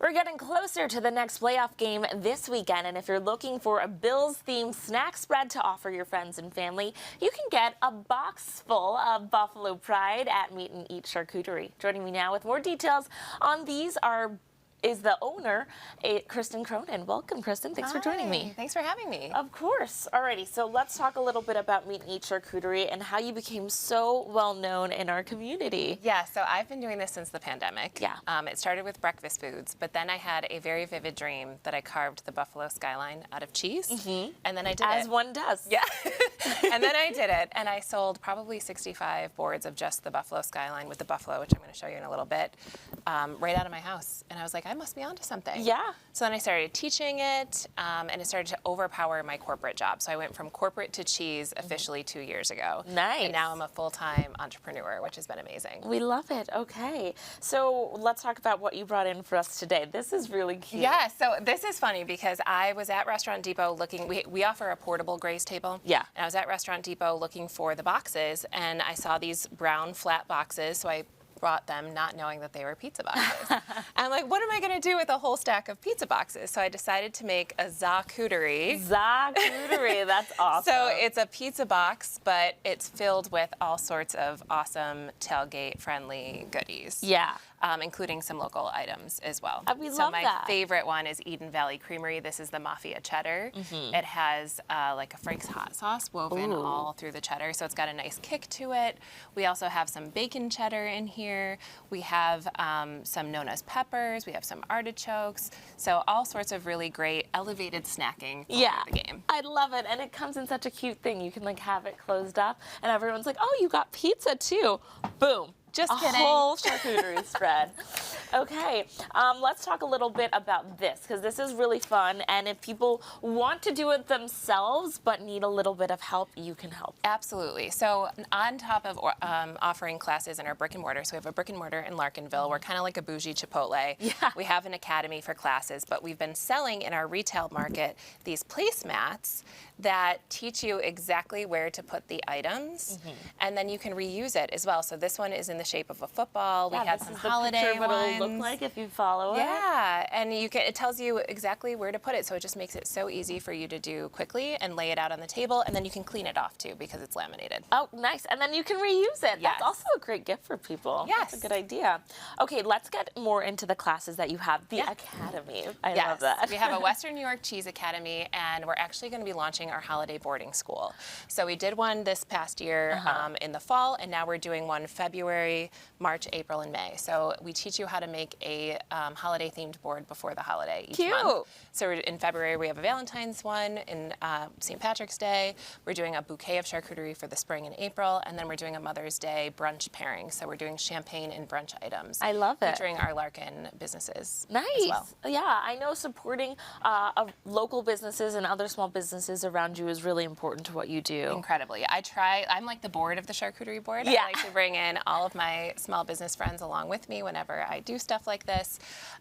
We're getting closer to the next playoff game this weekend, and if you're looking for a Bills-themed snack spread to offer your friends and family, you can get a box full of Buffalo Pride at Meet and Eat Charcuterie. Joining me now with more details on these is the owner, Kristen Cronin. Welcome, Kristen. Thanks for joining me. Thanks for having me. Of course. Alrighty, so let's talk a little bit about Meet and Eat Charcuterie and how you became so well known in our community. Yeah, so I've been doing this since the pandemic. Yeah. It started with breakfast foods, but then I had a very vivid dream that I carved the buffalo skyline out of cheese, and then I did it. As one does. Yeah. And then I did it, and I sold probably 65 boards of just the buffalo skyline with the buffalo, which I'm going to show you in a little bit, right out of my house. And I was like, I must be onto something. Yeah. So then I started teaching it, and it started to overpower my corporate job. So I went from corporate to cheese officially 2 years ago. Nice. And now I'm a full-time entrepreneur, which has been amazing. We love it. Okay. So let's talk about what you brought in for us today. This is really cute. Yeah, so this is funny because I was at Restaurant Depot looking, we offer a portable Graze table. Yeah. And I was at Restaurant Depot looking for the boxes, and I saw these brown flat boxes, so I brought them not knowing that they were pizza boxes. I'm like, what am I going to do with a whole stack of pizza boxes? So I decided to make a Charcuterie. Charcuterie, that's awesome. So it's a pizza box, but it's filled with all sorts of awesome tailgate-friendly goodies. Yeah. Including some local items as well. We so love my that. favorite one is Eden Valley Creamery. This is the Mafia cheddar. It has like a Frank's hot sauce woven all through the cheddar, so it's got a nice kick to it. We also have some bacon cheddar in here. We have some Nona's peppers. We have some artichokes. So all sorts of really great elevated snacking for the game. I love it, and it comes in such a cute thing. You can like have it closed up, and everyone's like, "Oh, you got pizza too!" Boom. Just kidding. A whole charcuterie spread. Okay, let's talk a little bit about this, because this is really fun, and if people want to do it themselves but need a little bit of help, you can help. Absolutely. So on top of offering classes in our brick and mortar, so we have a brick and mortar in Larkinville. We're kind of like a bougie Chipotle. Yeah. We have an academy for classes, but we've been selling in our retail market these placemats that teach you exactly where to put the items, and then you can reuse it as well. So this one is in the shape of a football. Yeah, we had this some is the holiday picture of what ones. it'll look like if you follow it. Yeah, and it tells you exactly where to put it, so it just makes it so easy for you to do quickly and lay it out on the table, and then you can clean it off too because it's laminated. Oh, nice. And then you can reuse it. Yes. That's also a great gift for people. Yes. That's a good idea. Okay, let's get more into the classes that you have. The Academy. I love that. We have a Western New York Cheese Academy, and we're actually going to be launching our holiday boarding school. So we did one this past year in the fall, and now we're doing one February, March, April, and May. So we teach you how to make a holiday-themed board before the holiday each month. So in February, we have a Valentine's one. In St. Patrick's Day, we're doing a bouquet of charcuterie for the spring in April, and then we're doing a Mother's Day brunch pairing. So we're doing champagne and brunch items. I love it. Featuring our Larkin businesses Nice. as well. Yeah, I know supporting local businesses and other small businesses around you is really important to what you do. Incredibly. I'm like the board of the charcuterie board. Yeah. I like to bring in all of my small business friends along with me whenever I do stuff like this.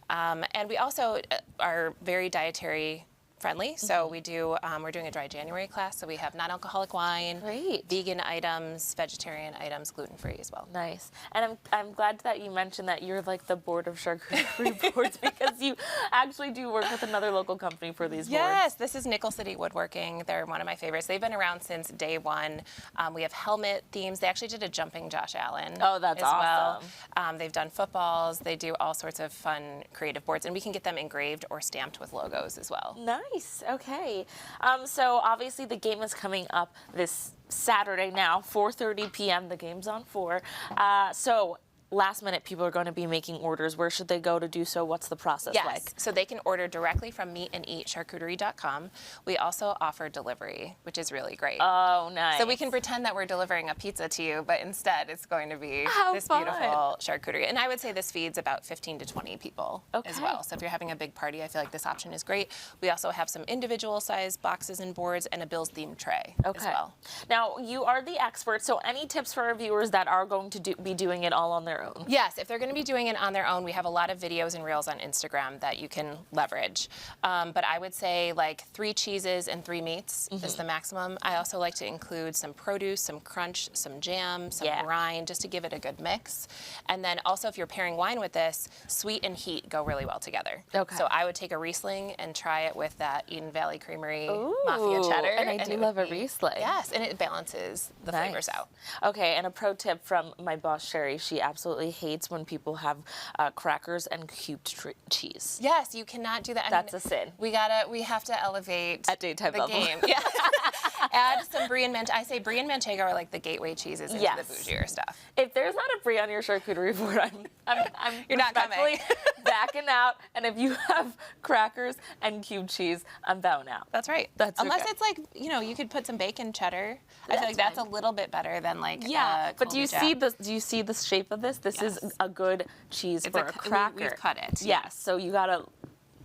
And we also are very dietary friendly. So we do, we're doing a dry January class. So we have non-alcoholic wine, vegan items, vegetarian items, gluten-free as well. Nice. And I'm glad that you mentioned that you're like the board of charcuterie boards because you actually do work with another local company for these boards. Yes, this is Nickel City Woodworking. They're one of my favorites. They've been around since day one. We have helmet themes. They actually did a jumping Josh Allen that's as awesome. well. They've done footballs. They do all sorts of fun creative boards, and we can get them engraved or stamped with logos as well. Nice. Okay. So obviously the game is coming up this Saturday now, 4:30 p.m. The game's on 4. So last minute people are going to be making orders. Where should they go to do so? What's the process like? So they can order directly from meetandeatcharcuterie.com. We also offer delivery, which is really great. Oh, nice. So we can pretend that we're delivering a pizza to you, but instead it's going to be this fun. beautiful charcuterie. And I would say this feeds about 15 to 20 people as well. So if you're having a big party, I feel like this option is great. We also have some individual sized boxes and boards and a Bills themed tray as well. Now, you are the expert, so any tips for our viewers that are going to be doing it all on their their own. Yes, if they're going to be doing it on their own, we have a lot of videos and reels on Instagram that you can leverage. But I would say like 3 cheeses and 3 meats is the maximum. I also like to include some produce, some crunch, some jam, some rind, just to give it a good mix. And then also if you're pairing wine with this, sweet and heat go really well together. Okay. So I would take a Riesling and try it with that Eden Valley Creamery Mafia cheddar. And I do love a Riesling. Yes, and it balances the flavors out. Okay, and a pro tip from my boss, Sherry, she absolutely hates when people have crackers and cubed cheese. Yes, you cannot do that. That's a sin. We have to elevate At daytime the level. game. Yeah. Add some brie and I say brie and manchego are like the gateway cheeses into the bougier stuff. If there's not a brie on your charcuterie board, I'm You're not coming. backing out. And if you have crackers and cubed cheese, I'm bowing out. That's right. Unless it's like, you could put some bacon cheddar. I feel like that's a little bit better than like but do you see this? Do you see the shape of this? This is a good cheese for a cracker. We've cut it. Yes, so you gotta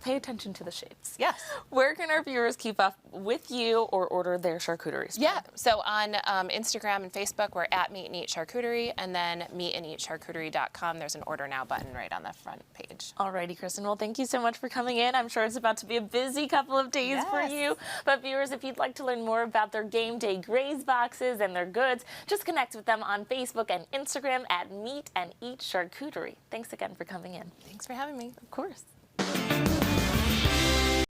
pay attention to the shapes. Yes. Where can our viewers keep up with you or order their charcuterie spread? Yeah, so on Instagram and Facebook, we're at Meet and Eat Charcuterie, and then meetandeatcharcuterie.com. There's an Order Now button right on the front page. Alrighty, Kristen. Well, thank you so much for coming in. I'm sure it's about to be a busy couple of days for you. But viewers, if you'd like to learn more about their game day Graze boxes and their goods, just connect with them on Facebook and Instagram at Meet and Eat Charcuterie. Thanks again for coming in. Thanks for having me. Of course.